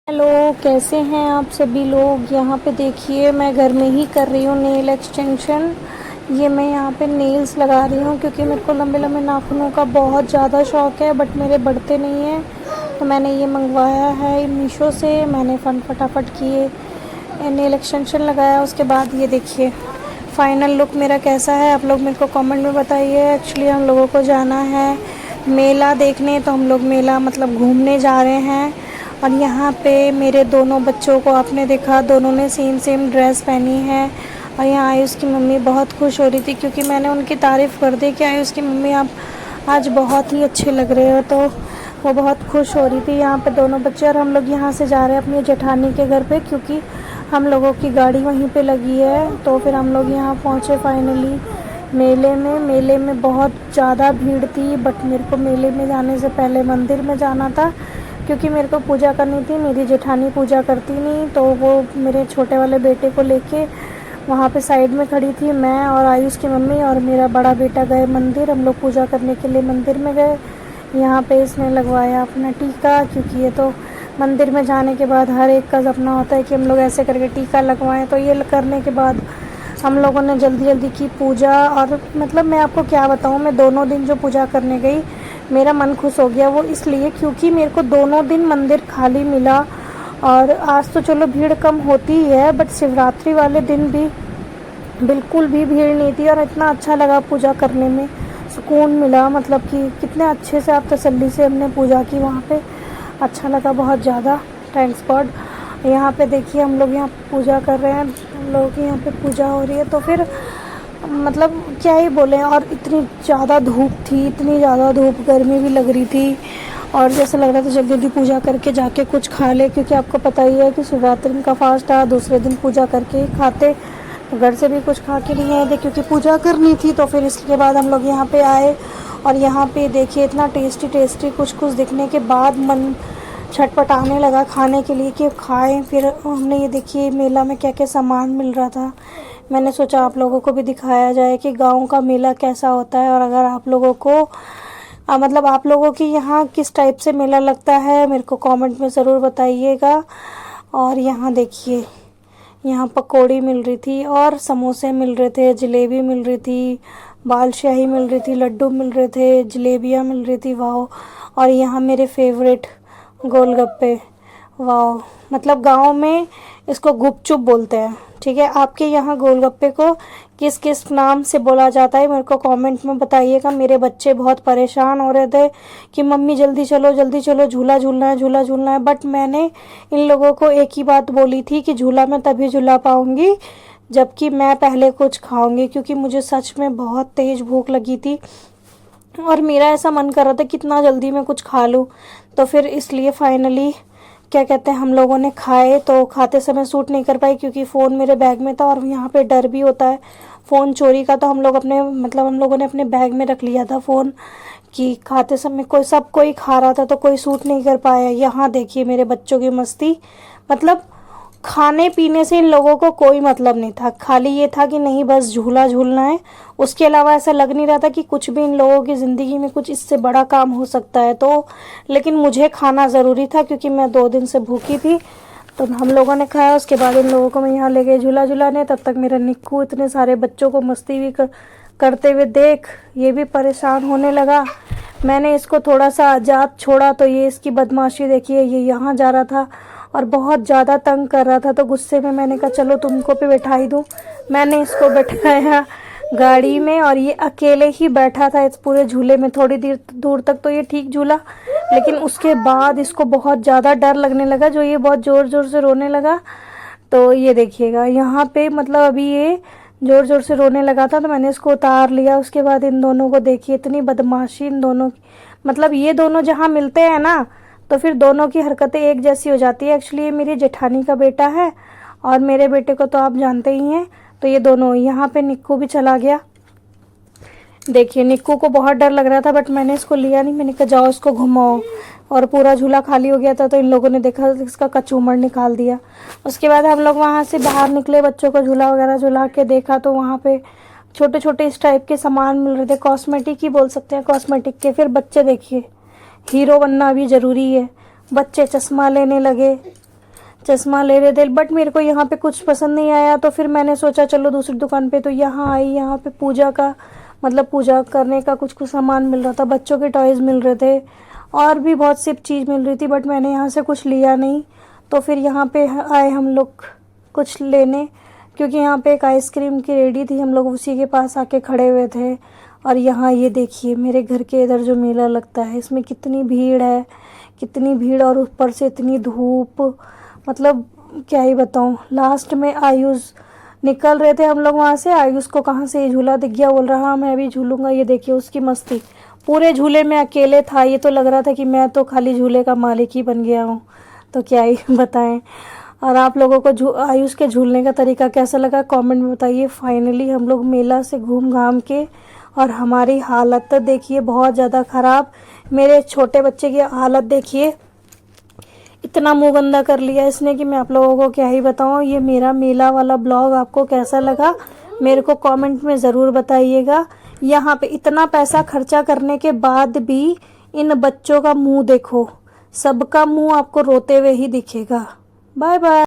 Hello, कैसे हैं आप सभी लोग। यहाँ पे देखिए, मैं घर में ही कर रही हूँ नेल एक्सटेंशन। ये मैं यहाँ पे नेल्स लगा रही हूँ क्योंकि मेरे को लंबे लंबे नाखूनों का बहुत ज़्यादा शौक़ है, बट मेरे बढ़ते नहीं हैं। तो मैंने ये मंगवाया है मीशो से। मैंने फटाफट किए नेल एक्सटेंशन लगाया। उसके बाद ये देखिए फाइनल लुक मेरा कैसा है, आप लोग मेरे को कमेंट में बताइए। एक्चुअली हम लोगों को जाना है मेला देखने, तो हम लोग मेला मतलब घूमने जा रहे हैं। और यहाँ पे मेरे दोनों बच्चों को आपने देखा, दोनों ने सेम ड्रेस पहनी है। और यहाँ आयुष की मम्मी बहुत खुश हो रही थी क्योंकि मैंने उनकी तारीफ़ कर दी कि आयुष की मम्मी आप आज बहुत ही अच्छे लग रहे हो, तो वो बहुत खुश हो रही थी। यहाँ पे दोनों बच्चे और हम लोग यहाँ से जा रहे हैं अपनी जेठानी के घर पे क्योंकि हम लोगों की गाड़ी वहीं पे लगी है। तो फिर हम लोग यहाँ पहुँचे फाइनली मेले में बहुत ज़्यादा भीड़ थी, बट मेरे को मेले में जाने से पहले मंदिर में जाना था क्योंकि मेरे को पूजा करनी थी। मेरी जेठानी पूजा करती नहीं, तो वो मेरे छोटे वाले बेटे को लेके वहाँ पे साइड में खड़ी थी। मैं और आयुष की मम्मी और मेरा बड़ा बेटा गए मंदिर। हम लोग पूजा करने के लिए मंदिर में गए। यहाँ पे इसने लगवाया अपना टीका क्योंकि ये तो मंदिर में जाने के बाद हर एक का सपना होता है कि हम लोग ऐसे करके टीका लगवाएं। तो ये करने के बाद हम लोगों ने जल्दी की पूजा। और मतलब मैं आपको क्या बताऊँ, मैं दोनों दिन जो पूजा करने गई मेरा मन खुश हो गया। वो इसलिए क्योंकि मेरे को दोनों दिन मंदिर खाली मिला। और आज तो चलो भीड़ कम होती ही है, बट शिवरात्रि वाले दिन भी बिल्कुल भी भीड़ नहीं थी। और इतना अच्छा लगा पूजा करने में, सुकून मिला। मतलब कि कितने अच्छे से आप तसल्ली से हमने पूजा की वहाँ पे, अच्छा लगा बहुत ज़्यादा। Thanks God. यहाँ पे देखिए हम लोग यहाँ पूजा कर रहे हैं, हम लोगों की यहाँ पे पूजा हो रही है। तो फिर मतलब क्या ही बोलें। और इतनी ज़्यादा धूप थी, इतनी ज़्यादा धूप, गर्मी भी लग रही थी। और जैसे लग रहा था जल्दी पूजा करके जाके कुछ खा ले, क्योंकि आपको पता ही है कि शिवरात्रि का फास्ट था, दूसरे दिन पूजा करके ही खाते। तो घर से भी कुछ खा के नहीं आए थे क्योंकि पूजा करनी थी। तो फिर इसके बाद हम लोग यहाँ पे आए और यहाँ पे देखिए इतना टेस्टी कुछ दिखने के बाद मन छटपटाने लगा खाने के लिए कि खाएं। फिर हमने ये देखिए मेला में क्या क्या सामान मिल रहा था। मैंने सोचा आप लोगों को भी दिखाया जाए कि गांव का मेला कैसा होता है। और अगर आप लोगों को मतलब आप लोगों की यहाँ किस टाइप से मेला लगता है मेरे को कमेंट में ज़रूर बताइएगा। और यहाँ देखिए यहाँ पकौड़ी मिल रही थी और समोसे मिल रहे थे, जलेबी मिल रही थी, बालशाही मिल रही थी, लड्डू मिल रहे थे, जलेबियाँ मिल रही थी। वाह। और यहाँ मेरे फेवरेट गोलगप्पे। वाह। मतलब गांव में इसको गुपचुप बोलते हैं, ठीक है। आपके यहाँ गोलगप्पे को किस किस नाम से बोला जाता है मेरे को कमेंट में बताइएगा। मेरे बच्चे बहुत परेशान हो रहे थे कि मम्मी जल्दी चलो झूला झूलना है। बट मैंने इन लोगों को एक ही बात बोली थी कि झूला मैं तभी झूला पाऊँगी जबकि मैं पहले कुछ खाऊंगी, क्योंकि मुझे सच में बहुत तेज़ भूख लगी थी और मेरा ऐसा मन कर रहा था कितना जल्दी मैं कुछ खा लूँ। तो फिर इसलिए फाइनली क्या कहते हैं हम लोगों ने खाए। तो खाते समय शूट नहीं कर पाई क्योंकि फ़ोन मेरे बैग में था और यहाँ पे डर भी होता है फ़ोन चोरी का। तो हम लोगों ने अपने बैग में रख लिया था फ़ोन कि खाते समय कोई खा रहा था तो कोई शूट नहीं कर पाया। यहाँ देखिए मेरे बच्चों की मस्ती। मतलब खाने पीने से इन लोगों को कोई मतलब नहीं था, खाली ये था कि नहीं बस झूला झूलना है। उसके अलावा ऐसा लग नहीं रहा था कि कुछ भी इन लोगों की ज़िंदगी में कुछ इससे बड़ा काम हो सकता है। तो लेकिन मुझे खाना ज़रूरी था क्योंकि मैं 2 दिन से भूखी थी। तो हम लोगों ने खाया, उसके बाद इन लोगों को मैं यहाँ ले गई झूला झूलाने। तब तक मेरा निक्कू इतने सारे बच्चों को मस्ती भी करते हुए देख ये भी परेशान होने लगा। मैंने इसको थोड़ा सा आज़ाद छोड़ा तो ये इसकी बदमाशी देखिए, ये यहाँ जा रहा था और बहुत ज़्यादा तंग कर रहा था। तो गुस्से में मैंने कहा चलो तुमको पे बैठा ही दूँ। मैंने इसको बैठाया गाड़ी में और ये अकेले ही बैठा था इस पूरे झूले में। थोड़ी देर दूर तक तो ये ठीक झूला, लेकिन उसके बाद इसको बहुत ज़्यादा डर लगने लगा, जो ये बहुत ज़ोर से रोने लगा। तो ये देखिएगा यहाँ पे मतलब अभी ये ज़ोर से रोने लगा था तो मैंने इसको उतार लिया। उसके बाद इन दोनों को देखिए इतनी बदमाशी इन दोनों की। मतलब ये दोनों जहाँ मिलते हैं ना तो फिर दोनों की हरकतें एक जैसी हो जाती है। एक्चुअली ये मेरी जेठानी का बेटा है और मेरे बेटे को तो आप जानते ही हैं। तो ये दोनों, यहाँ पे निक्कू भी चला गया। देखिए निक्कू को बहुत डर लग रहा था बट मैंने इसको लिया नहीं। मैंने कहा जाओ इसको घुमाओ। और पूरा झूला खाली हो गया था तो इन लोगों ने देखा इसका कचूमर निकाल दिया। उसके बाद हम लोग वहाँ से बाहर निकले, बच्चों को झूला वगैरह झूला के देखा तो वहाँ पे छोटे छोटे इस टाइप के सामान मिल रहे थे, कॉस्मेटिक ही बोल सकते हैं, कॉस्मेटिक के। फिर बच्चे देखिए हीरो बनना भी ज़रूरी है, बच्चे चश्मा लेने लगे, चश्मा ले रहे थे, बट मेरे को यहाँ पे कुछ पसंद नहीं आया, तो फिर मैंने सोचा चलो दूसरी दुकान पे। तो यहाँ आई, यहाँ पे पूजा का मतलब पूजा करने का कुछ कुछ सामान मिल रहा था, बच्चों के टॉयज़ मिल रहे थे और भी बहुत सी चीज़ मिल रही थी, बट मैंने यहाँ से कुछ लिया नहीं। तो फिर यहाँ पे आए हम लोग कुछ लेने, क्योंकि यहाँ पे एक आइसक्रीम की रेडी थी, हम लोग उसी के पास आके खड़े हुए थे। और यहाँ ये देखिए मेरे घर के इधर जो मेला लगता है, इसमें कितनी भीड़ है, कितनी भीड़, और ऊपर से इतनी धूप, मतलब क्या ही बताऊँ। लास्ट में आयुष निकल रहे थे हम लोग वहाँ से, आयुष को कहाँ से ये झूला दिख गया, बोल रहा हाँ मैं भी झूलूंगा। ये देखिए उसकी मस्ती, पूरे झूले में अकेले था, ये तो लग रहा था कि मैं तो खाली झूले का मालिक ही बन गया हूँ। तो क्या ही बताएं। और आप लोगों को आयुष के झूलने का तरीका कैसा लगा कमेंट में बताइए। फाइनली हम लोग मेला से घूम घाम के, और हमारी हालत तो देखिए बहुत ज़्यादा ख़राब। मेरे छोटे बच्चे की हालत देखिए, इतना मुंह गंदा कर लिया इसने कि मैं आप लोगों को क्या ही बताऊं। ये मेरा मेला वाला ब्लॉग आपको कैसा लगा मेरे को कमेंट में ज़रूर बताइएगा। यहाँ पे इतना पैसा खर्चा करने के बाद भी इन बच्चों का मुंह देखो, सबका मुंह आपको रोते हुए ही दिखेगा। Bye bye.